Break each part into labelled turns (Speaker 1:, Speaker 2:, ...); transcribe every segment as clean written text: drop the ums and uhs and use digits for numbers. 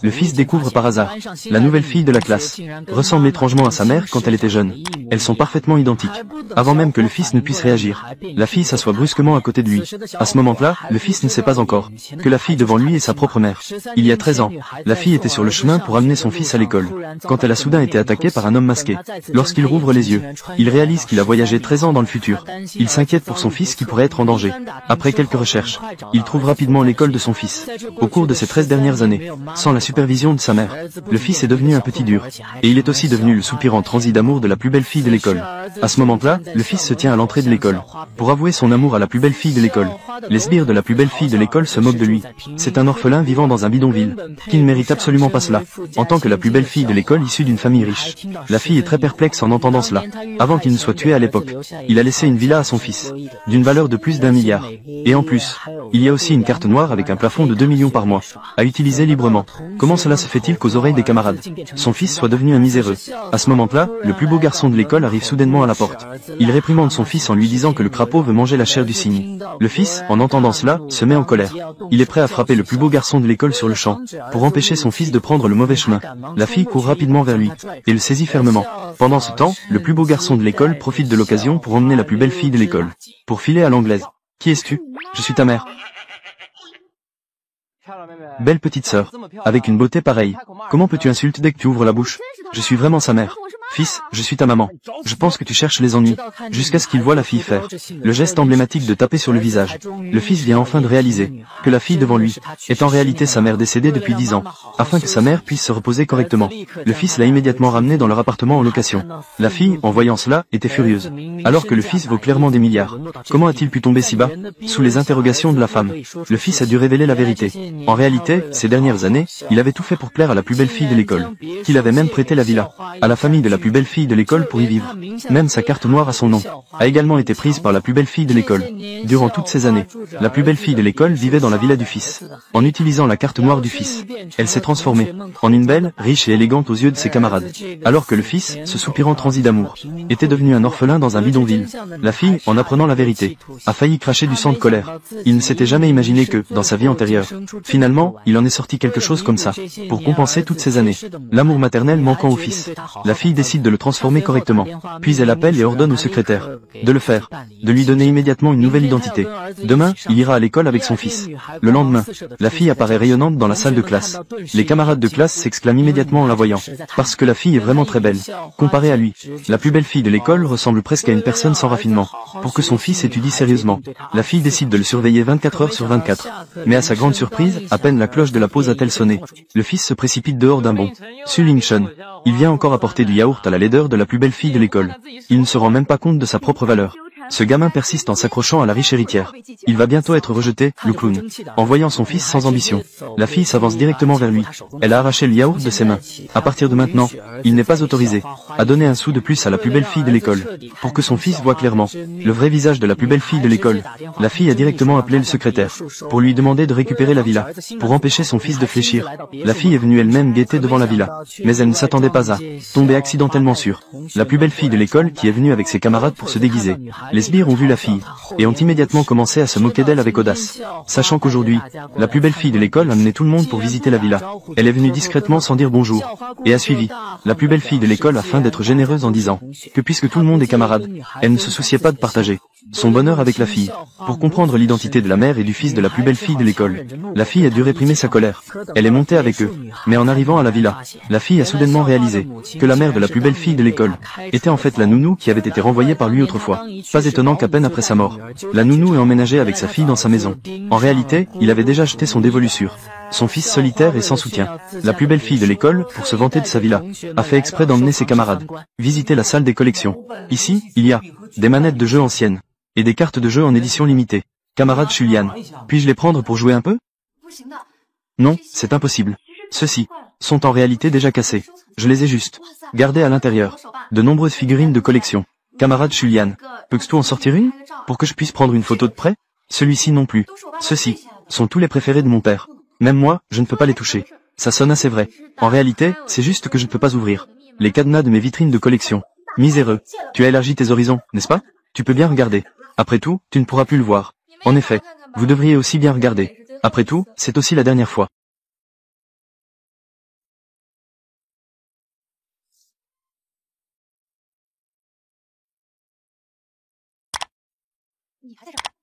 Speaker 1: Le fils découvre par hasard. La nouvelle fille de la classe ressemble étrangement à sa mère quand elle était jeune. Elles sont parfaitement identiques. Avant même que le fils ne puisse réagir, la fille s'assoit brusquement à côté de lui. À ce moment-là, le fils ne sait pas encore que la fille devant lui est sa propre mère. Il y a 13 ans, la fille était sur le chemin pour amener son fils à l'école, quand elle a soudain été attaquée par un homme masqué. Lorsqu'il rouvre les yeux, il réalise qu'il a voyagé 13 ans dans le futur. Il s'inquiète pour son fils qui pourrait être en danger. Après quelques recherches, il trouve rapidement l'école de son fils. Au cours de ces 13 dernières années, sans la supervision de sa mère, le fils est devenu un petit dur. Et il est aussi devenu le soupirant transi d'amour de la plus belle fille de l'école. À ce moment-là, le fils se tient à l'entrée de l'école pour avouer son amour à la plus belle fille de l'école. Les sbires de la plus belle fille de l'école se moquent de lui. C'est un orphelin vivant dans un bidonville, qui ne mérite absolument pas cela. En tant que la plus belle fille de l'école issue d'une famille riche, la fille est très perplexe en entendant cela. Avant qu'il ne soit tué à l'époque, il a laissé une villa à son fils, d'une valeur de plus d'1 milliard. Et en plus, il y a aussi une carte noire avec un plafond de 2 millions par mois, à utiliser librement. Comment cela se fait-il qu'aux oreilles des camarades, son fils soit devenu un miséreux? À ce moment-là, le plus beau garçon de l'école arrive soudainement à la porte. Il réprimande son fils en lui disant que le crapaud veut manger la chair du cygne. Le fils, en entendant cela, se met en colère. Il est prêt à frapper le plus beau garçon de l'école sur le champ, pour empêcher son fils de prendre le mauvais chemin. La fille court rapidement vers lui, et le saisit fermement. Pendant ce temps, le plus beau garçon de l'école profite de l'occasion pour emmener la plus belle fille de l'école, pour filer à l'anglaise. Qui es-tu? Je suis ta mère. Belle petite sœur, avec une beauté pareille, comment peux-tu insulter dès que tu ouvres la bouche? Je suis vraiment sa mère. Fils, je suis ta maman. Je pense que tu cherches les ennuis. Jusqu'à ce qu'il voit la fille faire le geste emblématique de taper sur le visage. Le fils vient enfin de réaliser que la fille devant lui est en réalité sa mère décédée depuis 10 ans. Afin que sa mère puisse se reposer correctement, le fils l'a immédiatement ramenée dans leur appartement en location. La fille, en voyant cela, était furieuse. Alors que le fils vaut clairement des milliards. Comment a-t-il pu tomber si bas? Sous les interrogations de la femme, le fils a dû révéler la vérité. En réalité, ces dernières années, il avait tout fait pour plaire à la plus belle fille de l'école. Qu'il avait même prêté la villa à la famille de la plus belle fille de l'école pour y vivre. Même sa carte noire à son nom a également été prise par la plus belle fille de l'école. Durant toutes ces années, la plus belle fille de l'école vivait dans la villa du fils. En utilisant la carte noire du fils, elle s'est transformée en une belle, riche et élégante aux yeux de ses camarades. Alors que le fils, ce soupirant transi d'amour, était devenu un orphelin dans un bidonville. La fille, en apprenant la vérité, a failli cracher du sang de colère. Il ne s'était jamais imaginé que, dans sa vie antérieure, finalement, il en est sorti quelque chose comme ça, pour compenser toutes ces années. L'amour maternel manquant au fils. La fille décide de le transformer correctement. Puis elle appelle et ordonne au secrétaire de le faire, de lui donner immédiatement une nouvelle identité. Demain, il ira à l'école avec son fils. Le lendemain, la fille apparaît rayonnante dans la salle de classe. Les camarades de classe s'exclament immédiatement en la voyant, parce que la fille est vraiment très belle. Comparée à lui, la plus belle fille de l'école ressemble presque à une personne sans raffinement. Pour que son fils étudie sérieusement, la fille décide de le surveiller 24 heures sur 24. Mais à sa grande surprise, à peine la cloche de la pause a-t-elle sonné, le fils se précipite dehors d'un bond. Su Ling-Shun, il vient encore apporter du yaourt à la laideur de la plus belle fille de l'école. Il ne se rend même pas compte de sa propre valeur. Ce gamin persiste en s'accrochant à la riche héritière. Il va bientôt être rejeté, le clown. En voyant son fils sans ambition, la fille s'avance directement vers lui. Elle a arraché le yaourt de ses mains. À partir de maintenant, il n'est pas autorisé à donner un sou de plus à la plus belle fille de l'école, pour que son fils voie clairement le vrai visage de la plus belle fille de l'école. La fille a directement appelé le secrétaire, pour lui demander de récupérer la villa, pour empêcher son fils de fléchir. La fille est venue elle-même guetter devant la villa, mais elle ne s'attendait pas à tomber accidentellement sur la plus belle fille de l'école qui est venue avec ses camarades pour se déguiser. Les sbires ont vu la fille, et ont immédiatement commencé à se moquer d'elle avec audace. Sachant qu'aujourd'hui, la plus belle fille de l'école a amené tout le monde pour visiter la villa. Elle est venue discrètement sans dire bonjour, et a suivi la plus belle fille de l'école afin d'être généreuse en disant que puisque tout le monde est camarade, elle ne se souciait pas de partager son bonheur avec la fille. Pour comprendre l'identité de la mère et du fils de la plus belle fille de l'école, la fille a dû réprimer sa colère. Elle est montée avec eux, mais en arrivant à la villa, la fille a soudainement réalisé que la mère de la plus belle fille de l'école était en fait la nounou qui avait été renvoyée par lui autrefois. Pas étonnant qu'à peine après sa mort, la nounou ait emménagé avec sa fille dans sa maison. En réalité, il avait déjà jeté son dévolu sur son fils solitaire et sans soutien. La plus belle fille de l'école, pour se vanter de sa villa, a fait exprès d'emmener ses camarades visiter la salle des collections. Ici, il y a des manettes de jeux anciennes et des cartes de jeux en édition limitée. Camarade Julian, puis-je les prendre pour jouer un peu? Non, c'est impossible. Ceux-ci sont en réalité déjà cassés. Je les ai juste gardés à l'intérieur. De nombreuses figurines de collection. Camarade Julian, peux-tu en sortir une, pour que je puisse prendre une photo de près? Celui-ci non plus. Ceux-ci sont tous les préférés de mon père. Même moi, je ne peux pas les toucher. Ça sonne assez vrai. En réalité, c'est juste que je ne peux pas ouvrir les cadenas de mes vitrines de collection. Miséreux. Tu as élargi tes horizons, n'est-ce pas? Tu peux bien regarder. Après tout, tu ne pourras plus le voir. En effet, vous devriez aussi bien regarder. Après tout, c'est aussi la dernière fois.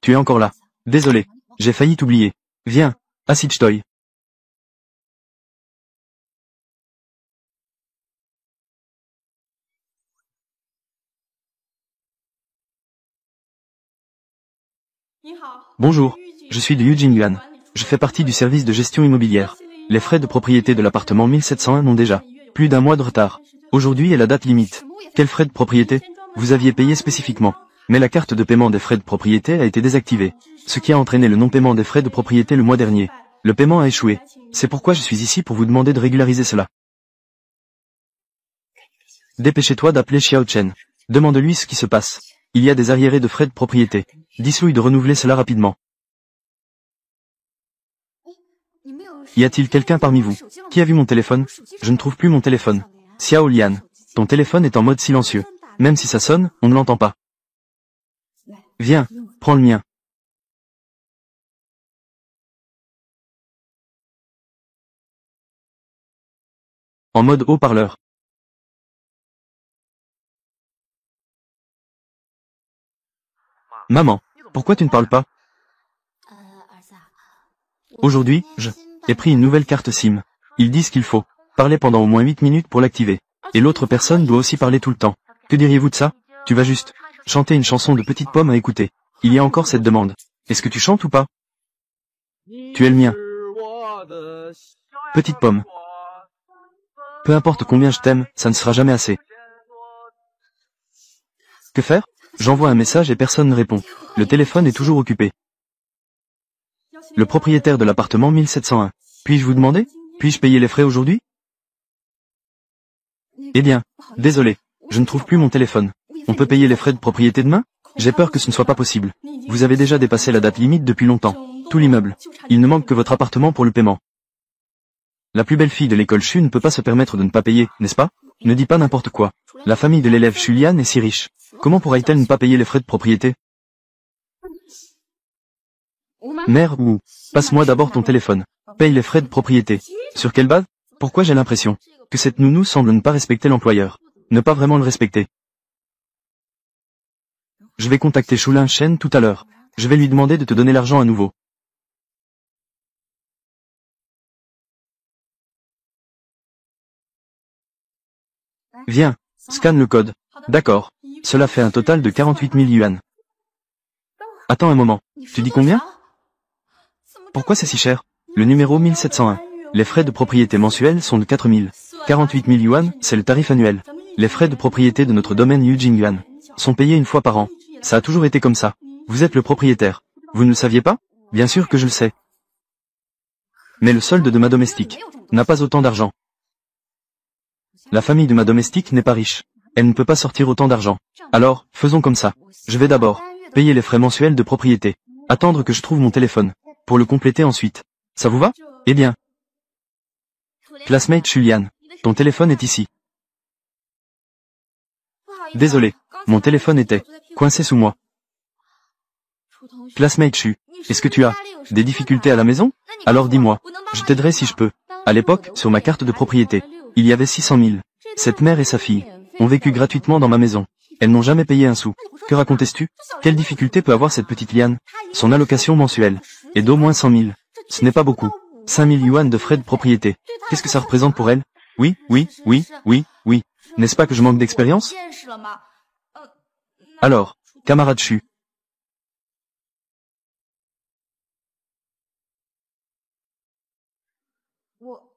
Speaker 1: Tu es encore là. Désolé. J'ai failli t'oublier. Viens. Assis-toi. Bonjour. Je suis de Eugene Yuan. Je fais partie du service de gestion immobilière. Les frais de propriété de l'appartement 1701 ont déjà plus d'un mois de retard. Aujourd'hui est la date limite. Quels frais de propriété? Vous aviez payé spécifiquement. Mais la carte de paiement des frais de propriété a été désactivée. Ce qui a entraîné le non-paiement des frais de propriété le mois dernier. Le paiement a échoué. C'est pourquoi je suis ici pour vous demander de régulariser cela. Dépêchez-toi d'appeler Xiao Chen. Demande-lui ce qui se passe. Il y a des arriérés de frais de propriété. Dis-lui de renouveler cela rapidement. Y a-t-il quelqu'un parmi vous qui a vu mon téléphone? Je ne trouve plus mon téléphone. Xiao Lian, ton téléphone est en mode silencieux. Même si ça sonne, on ne l'entend pas. Viens, prends le mien. En mode haut-parleur. Maman, pourquoi tu ne parles pas? Aujourd'hui, j'ai pris une nouvelle carte SIM. Ils disent qu'il faut parler pendant au moins 8 minutes pour l'activer. Et l'autre personne doit aussi parler tout le temps. Que diriez-vous de ça? Tu vas juste chanter une chanson de Petite Pomme à écouter. Il y a encore cette demande. Est-ce que tu chantes ou pas? Tu es le mien. Petite Pomme. Peu importe combien je t'aime, ça ne sera jamais assez. Que faire? J'envoie un message et personne ne répond. Le téléphone est toujours occupé. Le propriétaire de l'appartement 1701. Puis-je vous demander? Puis-je payer les frais aujourd'hui? Eh bien, désolé. Je ne trouve plus mon téléphone. On peut payer les frais de propriété demain? J'ai peur que ce ne soit pas possible. Vous avez déjà dépassé la date limite depuis longtemps. Tout l'immeuble. Il ne manque que votre appartement pour le paiement. La plus belle fille de l'école Chu ne peut pas se permettre de ne pas payer, n'est-ce pas? Ne dis pas n'importe quoi. La famille de l'élève Julian est si riche. Comment pourrait-elle ne pas payer les frais de propriété? Mère ou... Passe-moi d'abord ton téléphone. Paye les frais de propriété. Sur quelle base? Pourquoi j'ai l'impression que cette nounou semble ne pas respecter l'employeur? Ne pas vraiment le respecter. Je vais contacter Shulin Shen tout à l'heure. Je vais lui demander de te donner l'argent à nouveau. Viens, scanne le code. D'accord. Cela fait un total de 48 000 yuan. Attends un moment. Tu dis combien? Pourquoi c'est si cher? Le numéro 1701. Les frais de propriété mensuels sont de 4 000. 48 000 yuan, c'est le tarif annuel. Les frais de propriété de notre domaine Eugene Yuan sont payés une fois par an. Ça a toujours été comme ça. Vous êtes le propriétaire. Vous ne le saviez pas? Bien sûr que je le sais. Mais le solde de ma domestique n'a pas autant d'argent. La famille de ma domestique n'est pas riche. Elle ne peut pas sortir autant d'argent. Alors, faisons comme ça. Je vais d'abord payer les frais mensuels de propriété. Attendre que je trouve mon téléphone. Pour le compléter ensuite. Ça vous va? Eh bien. Classmate Julian, ton téléphone est ici. Désolé, mon téléphone était coincé sous moi. Classmate Chu, est-ce que tu as des difficultés à la maison? Alors dis-moi, je t'aiderai si je peux. À l'époque, sur ma carte de propriété, il y avait 600 000. Cette mère et sa fille ont vécu gratuitement dans ma maison. Elles n'ont jamais payé un sou. Que racontes-tu? Quelle difficulté peut avoir cette petite Liane? Son allocation mensuelle est d'au moins 100 000. Ce n'est pas beaucoup. 5 000 yuan de frais de propriété. Qu'est-ce que ça représente pour elle? Oui. N'est-ce pas que je manque d'expérience? Alors, camarade Chu.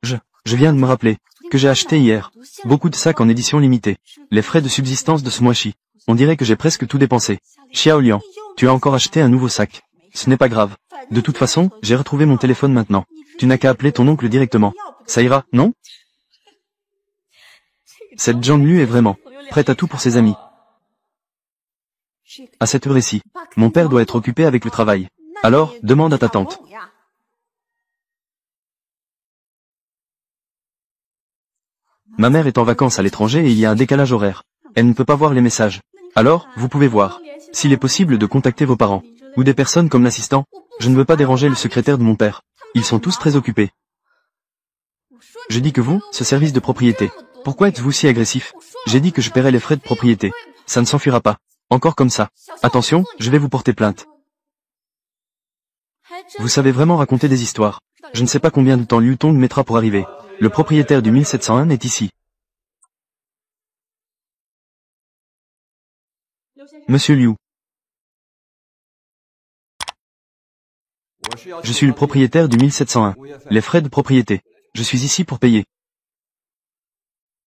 Speaker 1: Je viens de me rappeler que j'ai acheté hier beaucoup de sacs en édition limitée. Les frais de subsistance de ce mois-ci. On dirait que j'ai presque tout dépensé. Xiao Lian, tu as encore acheté un nouveau sac. Ce n'est pas grave. De toute façon, j'ai retrouvé mon téléphone maintenant. Tu n'as qu'à appeler ton oncle directement. Ça ira, non? Cette Zhang Lu est vraiment prête à tout pour ses amis. À cette heure-ci, mon père doit être occupé avec le travail. Alors, demande à ta tante. Ma mère est en vacances à l'étranger et il y a un décalage horaire. Elle ne peut pas voir les messages. Alors, vous pouvez voir. S'il est possible de contacter vos parents, ou des personnes comme l'assistant, je ne veux pas déranger le secrétaire de mon père. Ils sont tous très occupés. Je dis que vous, ce service de propriété, pourquoi êtes-vous si agressif? J'ai dit que je paierais les frais de propriété. Ça ne s'enfuira pas. Encore comme ça. Attention, je vais vous porter plainte. Vous savez vraiment raconter des histoires. Je ne sais pas combien de temps Liu Tong mettra pour arriver. Le propriétaire du 1701 est ici. Monsieur Liu. Je suis le propriétaire du 1701. Les frais de propriété. Je suis ici pour payer.